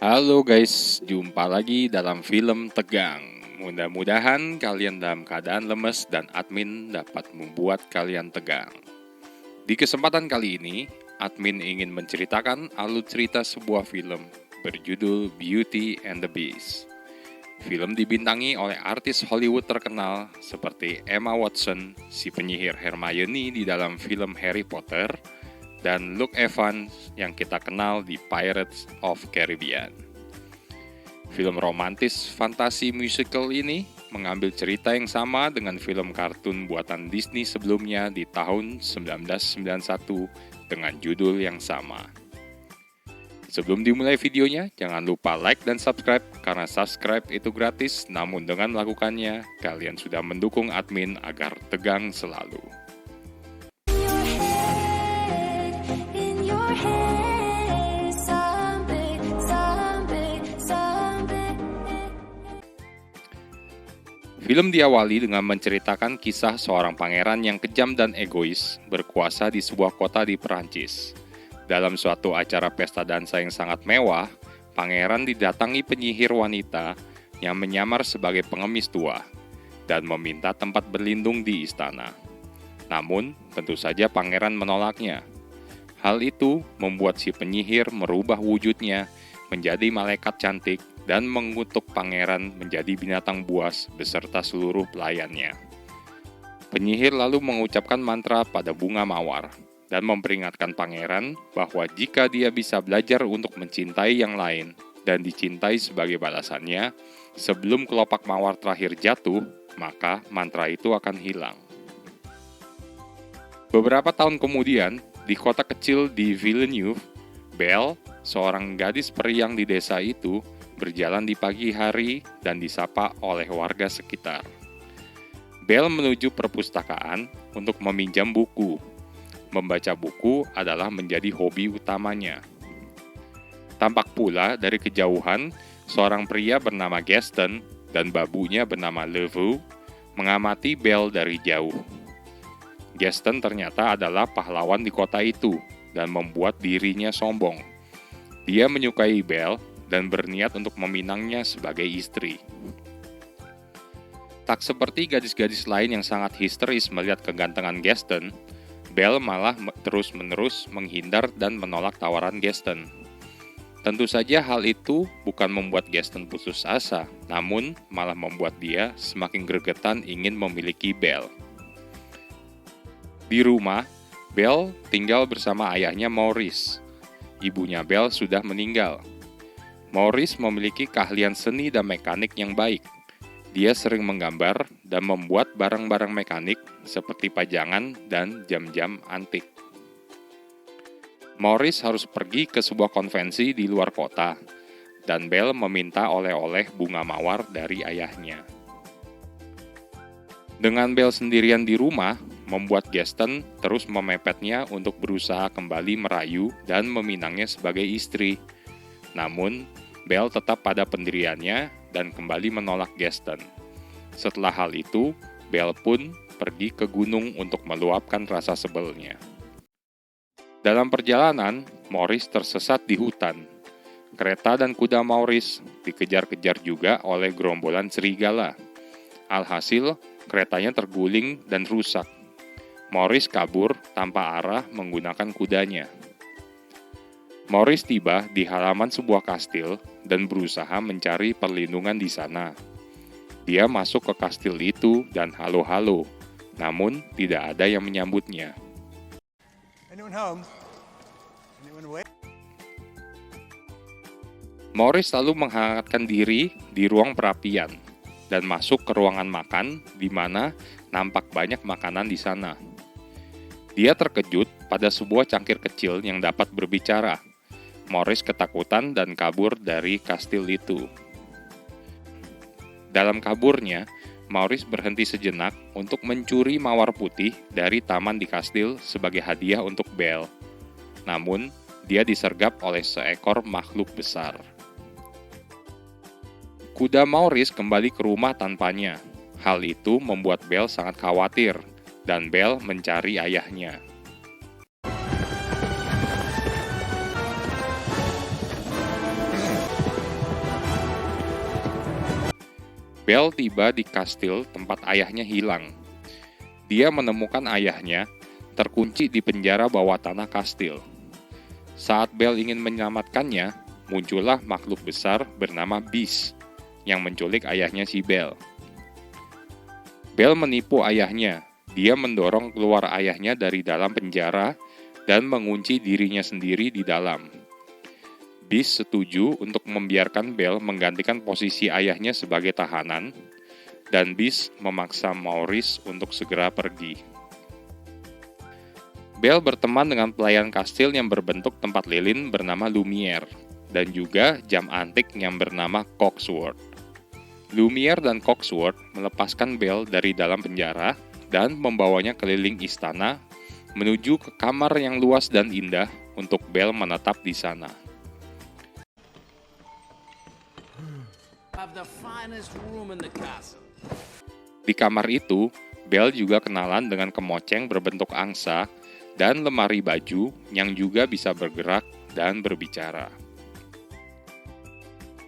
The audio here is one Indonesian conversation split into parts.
Halo guys, jumpa lagi dalam film tegang. Mudah-mudahan kalian dalam keadaan lemes dan admin dapat membuat kalian tegang. Di kesempatan kali ini, admin ingin menceritakan alur cerita sebuah film berjudul Beauty and the Beast. Film dibintangi oleh artis Hollywood terkenal seperti Emma Watson, si penyihir Hermione di dalam film Harry Potter, dan Luke Evans yang kita kenal di Pirates of Caribbean. Film romantis fantasi musical ini mengambil cerita yang sama dengan film kartun buatan Disney sebelumnya di tahun 1991 dengan judul yang sama. Sebelum dimulai videonya, jangan lupa like dan subscribe karena subscribe itu gratis, namun dengan melakukannya, kalian sudah mendukung admin agar tegang selalu. Film diawali dengan menceritakan kisah seorang pangeran yang kejam dan egois berkuasa di sebuah kota di Perancis. Dalam suatu acara pesta dansa yang sangat mewah, pangeran didatangi penyihir wanita yang menyamar sebagai pengemis tua dan meminta tempat berlindung di istana. Namun, tentu saja pangeran menolaknya. Hal itu membuat si penyihir merubah wujudnya menjadi malaikat cantik dan mengutuk pangeran menjadi binatang buas beserta seluruh pelayannya. Penyihir lalu mengucapkan mantra pada bunga mawar dan memperingatkan pangeran bahwa jika dia bisa belajar untuk mencintai yang lain dan dicintai sebagai balasannya, sebelum kelopak mawar terakhir jatuh, maka mantra itu akan hilang. Beberapa tahun kemudian, di kota kecil di Villeneuve, Belle, seorang gadis periang di desa itu, berjalan di pagi hari dan disapa oleh warga sekitar. Belle menuju perpustakaan untuk meminjam buku. Membaca buku adalah menjadi hobi utamanya. Tampak pula dari kejauhan, seorang pria bernama Gaston dan babunya bernama Levou mengamati Belle dari jauh. Gaston ternyata adalah pahlawan di kota itu dan membuat dirinya sombong. Dia menyukai Belle dan berniat untuk meminangnya sebagai istri. Tak seperti gadis-gadis lain yang sangat histeris melihat kegantengan Gaston, Belle malah terus-menerus menghindar dan menolak tawaran Gaston. Tentu saja hal itu bukan membuat Gaston putus asa, namun malah membuat dia semakin gregetan ingin memiliki Belle. Di rumah, Belle tinggal bersama ayahnya Maurice. Ibunya Belle sudah meninggal. Maurice memiliki keahlian seni dan mekanik yang baik. Dia sering menggambar dan membuat barang-barang mekanik seperti pajangan dan jam-jam antik. Maurice harus pergi ke sebuah konvensi di luar kota, dan Belle meminta oleh-oleh bunga mawar dari ayahnya. Dengan Belle sendirian di rumah, membuat Gaston terus memepetnya untuk berusaha kembali merayu dan meminangnya sebagai istri. Namun, Belle tetap pada pendiriannya dan kembali menolak Gaston. Setelah hal itu, Belle pun pergi ke gunung untuk meluapkan rasa sebelnya. Dalam perjalanan, Maurice tersesat di hutan. Kereta dan kuda Maurice dikejar-kejar juga oleh gerombolan serigala. Alhasil, keretanya terguling dan rusak. Maurice kabur tanpa arah menggunakan kudanya. Maurice tiba di halaman sebuah kastil dan berusaha mencari perlindungan di sana. Dia masuk ke kastil itu dan halo-halo, namun tidak ada yang menyambutnya. Maurice lalu menghangatkan diri di ruang perapian dan masuk ke ruangan makan di mana nampak banyak makanan di sana. Dia terkejut pada sebuah cangkir kecil yang dapat berbicara. Maurice ketakutan dan kabur dari kastil itu. Dalam kaburnya, Maurice berhenti sejenak untuk mencuri mawar putih dari taman di kastil sebagai hadiah untuk Belle. Namun, dia disergap oleh seekor makhluk besar. Kuda Maurice kembali ke rumah tanpanya. Hal itu membuat Belle sangat khawatir, dan Belle mencari ayahnya. Belle tiba di kastil tempat ayahnya hilang. Dia menemukan ayahnya terkunci di penjara bawah tanah kastil. Saat Belle ingin menyelamatkannya, muncullah makhluk besar bernama Beast yang menculik ayahnya si Belle. Belle menipu ayahnya. Dia mendorong keluar ayahnya dari dalam penjara dan mengunci dirinya sendiri di dalam. Beast setuju untuk membiarkan Belle menggantikan posisi ayahnya sebagai tahanan, dan Beast memaksa Maurice untuk segera pergi. Belle berteman dengan pelayan kastil yang berbentuk tempat lilin bernama Lumiere, dan juga jam antik yang bernama Cogsworth. Lumiere dan Cogsworth melepaskan Belle dari dalam penjara dan membawanya keliling istana menuju ke kamar yang luas dan indah untuk Belle menetap di sana. Di kamar itu, Belle juga kenalan dengan kemoceng berbentuk angsa dan lemari baju yang juga bisa bergerak dan berbicara.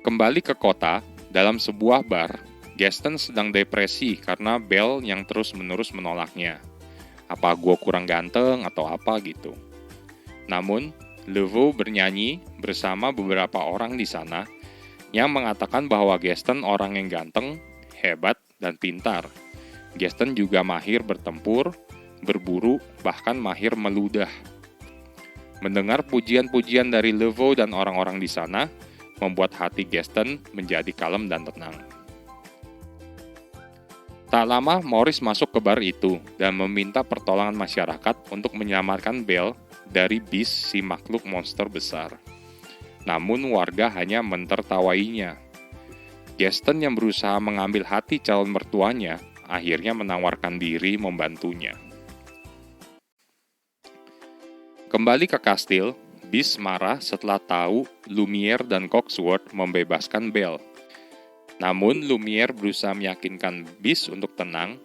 Kembali ke kota, dalam sebuah bar, Gaston sedang depresi karena Belle yang terus-menerus menolaknya. Apa gua kurang ganteng atau apa gitu. Namun, Laveau bernyanyi bersama beberapa orang di sana yang mengatakan bahwa Gaston orang yang ganteng, hebat, dan pintar. Gaston juga mahir bertempur, berburu, bahkan mahir meludah. Mendengar pujian-pujian dari Laveau dan orang-orang di sana, membuat hati Gaston menjadi kalem dan tenang. Tak lama, Maurice masuk ke bar itu dan meminta pertolongan masyarakat untuk menyelamatkan Belle dari Beast, si makhluk monster besar. Namun warga hanya mentertawainya. Gaston yang berusaha mengambil hati calon mertuanya akhirnya menawarkan diri membantunya. Kembali ke kastil, Beast marah setelah tahu Lumiere dan Cogsworth membebaskan Belle. Namun Lumiere berusaha meyakinkan Beast untuk tenang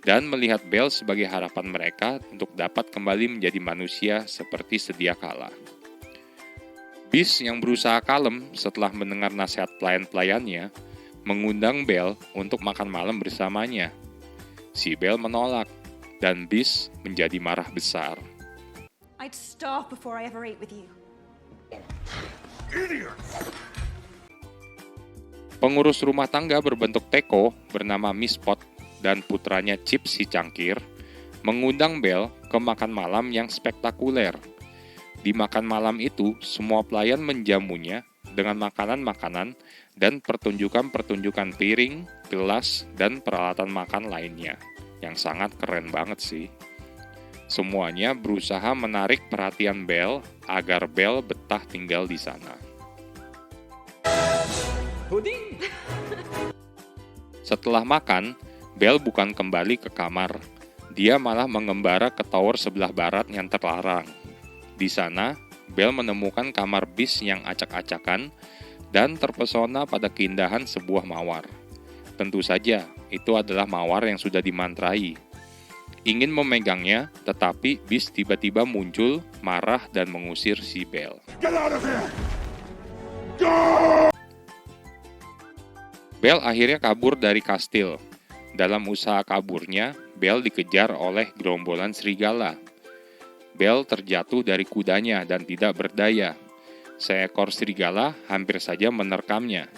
dan melihat Belle sebagai harapan mereka untuk dapat kembali menjadi manusia seperti sedia kala. Beast yang berusaha kalem setelah mendengar nasihat pelayan-pelayannya mengundang Belle untuk makan malam bersamanya. Si Belle menolak dan Beast menjadi marah besar. I'd starve before I ever ate with you. Pengurus rumah tangga berbentuk teko bernama Miss Pot dan putranya Chip si cangkir mengundang Belle ke makan malam yang spektakuler. Di makan malam itu, semua pelayan menjamunya dengan makanan-makanan dan pertunjukan-pertunjukan piring, gelas, dan peralatan makan lainnya, yang sangat keren banget sih. Semuanya berusaha menarik perhatian Belle agar Belle betah tinggal di sana. Puding. Setelah makan, Belle bukan kembali ke kamar. Dia malah mengembara ke tower sebelah barat yang terlarang. Di sana, Belle menemukan kamar Beast yang acak-acakan dan terpesona pada keindahan sebuah mawar. Tentu saja, itu adalah mawar yang sudah dimantrai. Ingin memegangnya, tetapi Beast tiba-tiba muncul, marah dan mengusir si Belle. Get out of here. Belle akhirnya kabur dari kastil. Dalam usaha kaburnya, Belle dikejar oleh gerombolan serigala. Belle terjatuh dari kudanya dan tidak berdaya. Seekor serigala hampir saja menerkamnya.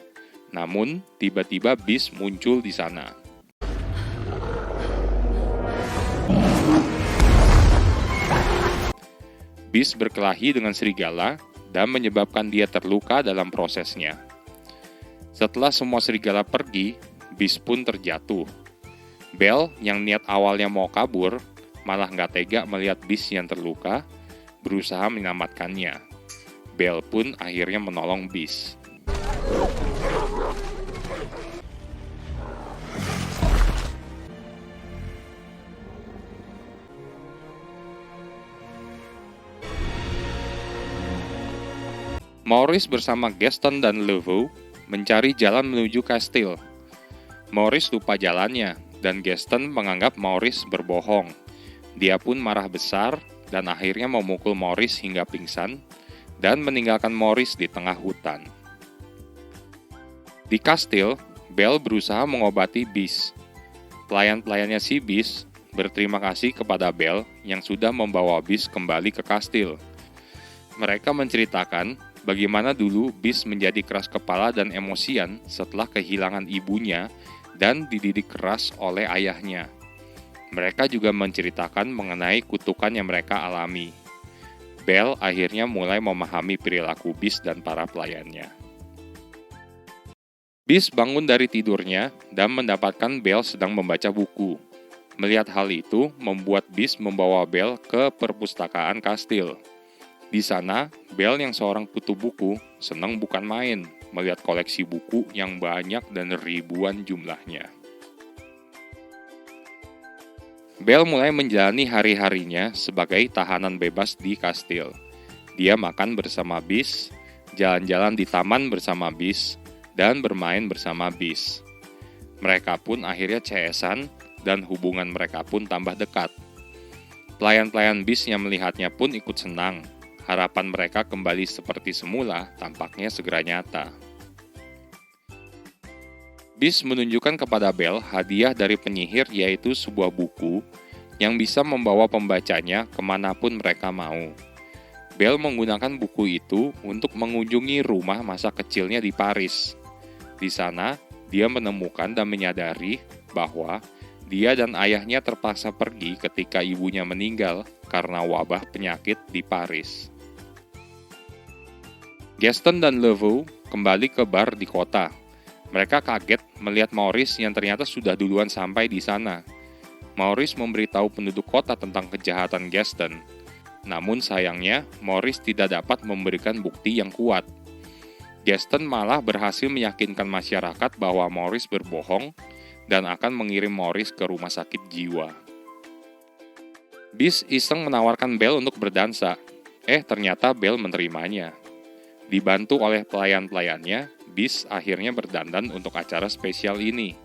Namun, tiba-tiba Beast muncul di sana. Beast berkelahi dengan serigala dan menyebabkan dia terluka dalam prosesnya. Setelah semua serigala pergi, Beast pun terjatuh. Belle yang niat awalnya mau kabur, malah nggak tega melihat Beast yang terluka, berusaha menyelamatkannya. Belle pun akhirnya menolong Beast. Maurice bersama Gaston dan Laveau mencari jalan menuju kastil. Maurice lupa jalannya, dan Gaston menganggap Maurice berbohong. Dia pun marah besar dan akhirnya memukul Maurice hingga pingsan dan meninggalkan Maurice di tengah hutan. Di kastil, Belle berusaha mengobati Bis. Pelayan-pelayannya si Bis berterima kasih kepada Belle yang sudah membawa Bis kembali ke kastil. Mereka menceritakan bagaimana dulu Bis menjadi keras kepala dan emosian setelah kehilangan ibunya dan dididik keras oleh ayahnya. Mereka juga menceritakan mengenai kutukan yang mereka alami. Belle akhirnya mulai memahami perilaku Bis dan para pelayannya. Bis bangun dari tidurnya dan mendapatkan Belle sedang membaca buku. Melihat hal itu, membuat Bis membawa Belle ke perpustakaan kastil. Di sana, Belle yang seorang kutu buku senang bukan main melihat koleksi buku yang banyak dan ribuan jumlahnya. Belle mulai menjalani hari-harinya sebagai tahanan bebas di kastil. Dia makan bersama Bis, jalan-jalan di taman bersama Bis, dan bermain bersama Bis. Mereka pun akhirnya CS-an dan hubungan mereka pun tambah dekat. Pelayan-pelayan Bis yang melihatnya pun ikut senang. Harapan mereka kembali seperti semula tampaknya segera nyata. Bis menunjukkan kepada Belle hadiah dari penyihir yaitu sebuah buku yang bisa membawa pembacanya kemanapun mereka mau. Belle menggunakan buku itu untuk mengunjungi rumah masa kecilnya di Paris. Di sana, dia menemukan dan menyadari bahwa dia dan ayahnya terpaksa pergi ketika ibunya meninggal karena wabah penyakit di Paris. Gaston dan Laveau kembali ke bar di kota. Mereka kaget melihat Maurice yang ternyata sudah duluan sampai di sana. Maurice memberitahu penduduk kota tentang kejahatan Gaston. Namun sayangnya, Maurice tidak dapat memberikan bukti yang kuat. Gaston malah berhasil meyakinkan masyarakat bahwa Maurice berbohong dan akan mengirim Maurice ke rumah sakit jiwa. Bis iseng menawarkan Belle untuk berdansa. Ternyata Belle menerimanya. Dibantu oleh pelayan-pelayannya, Bis akhirnya berdandan untuk acara spesial ini.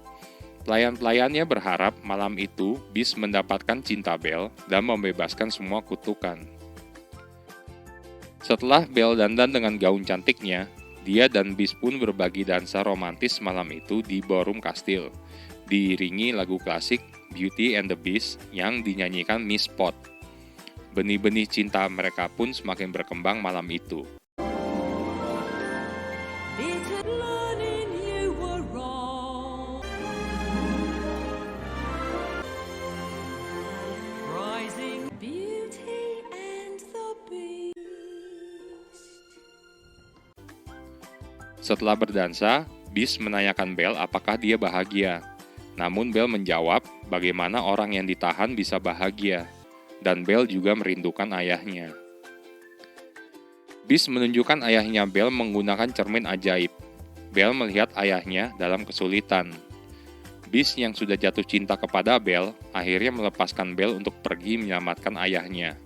Pelayan-pelayannya berharap malam itu Bis mendapatkan cinta Belle dan membebaskan semua kutukan. Setelah Belle dandan dengan gaun cantiknya, dia dan Bis pun berbagi dansa romantis malam itu di ballroom kastil, diiringi lagu klasik Beauty and the Beast yang dinyanyikan Miss Pot. Benih-benih cinta mereka pun semakin berkembang malam itu. Setelah berdansa, Bis menanyakan Belle apakah dia bahagia. Namun Belle menjawab bagaimana orang yang ditahan bisa bahagia, dan Belle juga merindukan ayahnya. Bis menunjukkan ayahnya Belle menggunakan cermin ajaib. Belle melihat ayahnya dalam kesulitan. Bis yang sudah jatuh cinta kepada Belle akhirnya melepaskan Belle untuk pergi menyelamatkan ayahnya.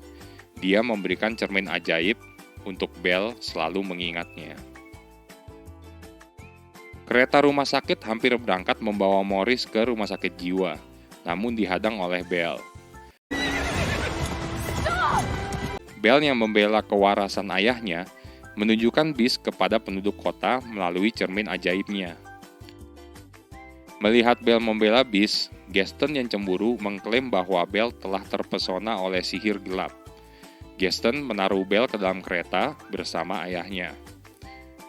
Dia memberikan cermin ajaib untuk Belle selalu mengingatnya. Kereta rumah sakit hampir berangkat membawa Maurice ke rumah sakit jiwa, namun dihadang oleh Belle. Belle yang membela kewarasan ayahnya menunjukkan Bis kepada penduduk kota melalui cermin ajaibnya. Melihat Belle membela Bis, Gaston yang cemburu mengklaim bahwa Belle telah terpesona oleh sihir gelap. Gaston menaruh Belle ke dalam kereta bersama ayahnya.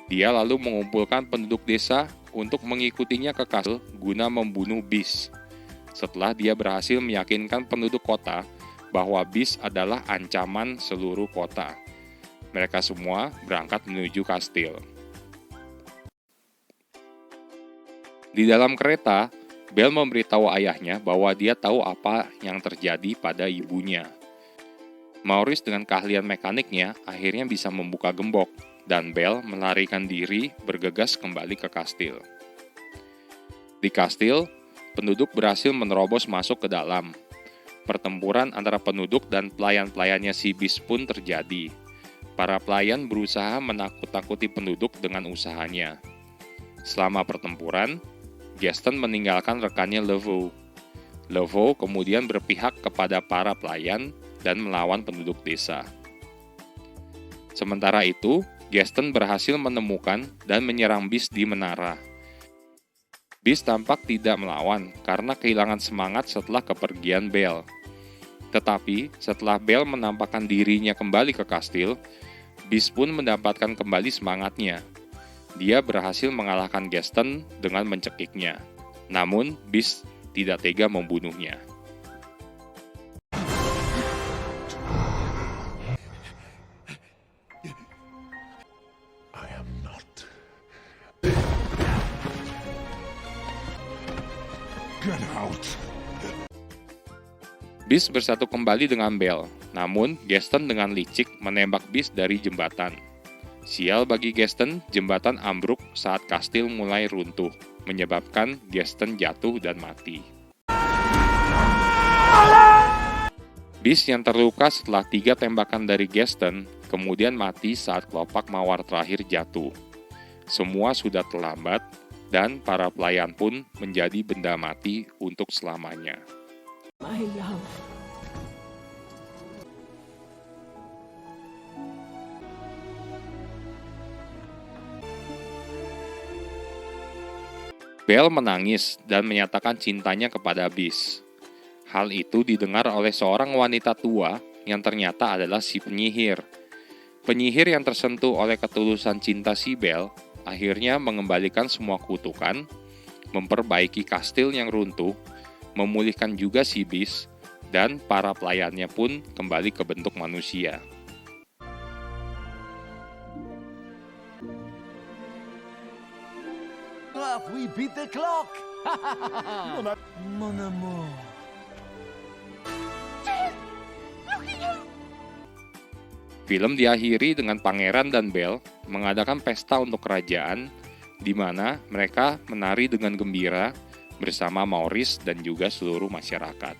Dia lalu mengumpulkan penduduk desa untuk mengikutinya ke kastil guna membunuh Bis. Setelah dia berhasil meyakinkan penduduk kota bahwa Bis adalah ancaman seluruh kota. Mereka semua berangkat menuju kastil. Di dalam kereta, Belle memberitahu ayahnya bahwa dia tahu apa yang terjadi pada ibunya. Maurice dengan keahlian mekaniknya akhirnya bisa membuka gembok, dan Belle melarikan diri bergegas kembali ke kastil. Di kastil, penduduk berhasil menerobos masuk ke dalam. Pertempuran antara penduduk dan pelayan-pelayannya si Bis pun terjadi. Para pelayan berusaha menakut-takuti penduduk dengan usahanya. Selama pertempuran, Gaston meninggalkan rekannya Laveau. Laveau kemudian berpihak kepada para pelayan dan melawan penduduk desa. Sementara itu, Gaston berhasil menemukan dan menyerang Bis di menara. Beast tampak tidak melawan karena kehilangan semangat setelah kepergian Belle. Tetapi setelah Belle menampakkan dirinya kembali ke kastil, Beast pun mendapatkan kembali semangatnya. Dia berhasil mengalahkan Gaston dengan mencekiknya. Namun, Beast tidak tega membunuhnya. I am not. Get out. Beast bersatu kembali dengan Belle, namun Gaston dengan licik menembak Beast dari jembatan. Sial bagi Gaston, jembatan ambruk saat kastil mulai runtuh, menyebabkan Gaston jatuh dan mati. Beast yang terluka setelah 3 tembakan dari Gaston, kemudian mati saat kelopak mawar terakhir jatuh. Semua sudah terlambat, dan para pelayan pun menjadi benda mati untuk selamanya. My love. Belle menangis dan menyatakan cintanya kepada Beast. Hal itu didengar oleh seorang wanita tua yang ternyata adalah si penyihir. Penyihir yang tersentuh oleh ketulusan cinta si Belle akhirnya mengembalikan semua kutukan, memperbaiki kastil yang runtuh, memulihkan juga si Beast, dan para pelayannya pun kembali ke bentuk manusia. Love, we beat the clock! Mon amour. Film diakhiri dengan pangeran dan Belle mengadakan pesta untuk kerajaan, di mana mereka menari dengan gembira bersama Maurice dan juga seluruh masyarakat.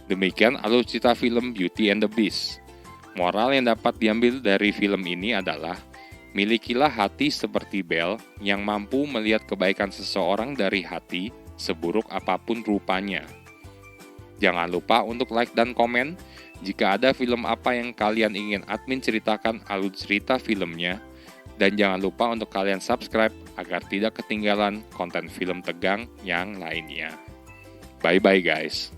Demikian alur cerita film Beauty and the Beast. Moral yang dapat diambil dari film ini adalah, milikilah hati seperti Belle yang mampu melihat kebaikan seseorang dari hati, seburuk apapun rupanya. Jangan lupa untuk like dan komen. Jika ada film apa yang kalian ingin admin ceritakan alur cerita filmnya. Dan jangan lupa untuk kalian subscribe agar tidak ketinggalan konten film tegang yang lainnya. Bye-bye guys.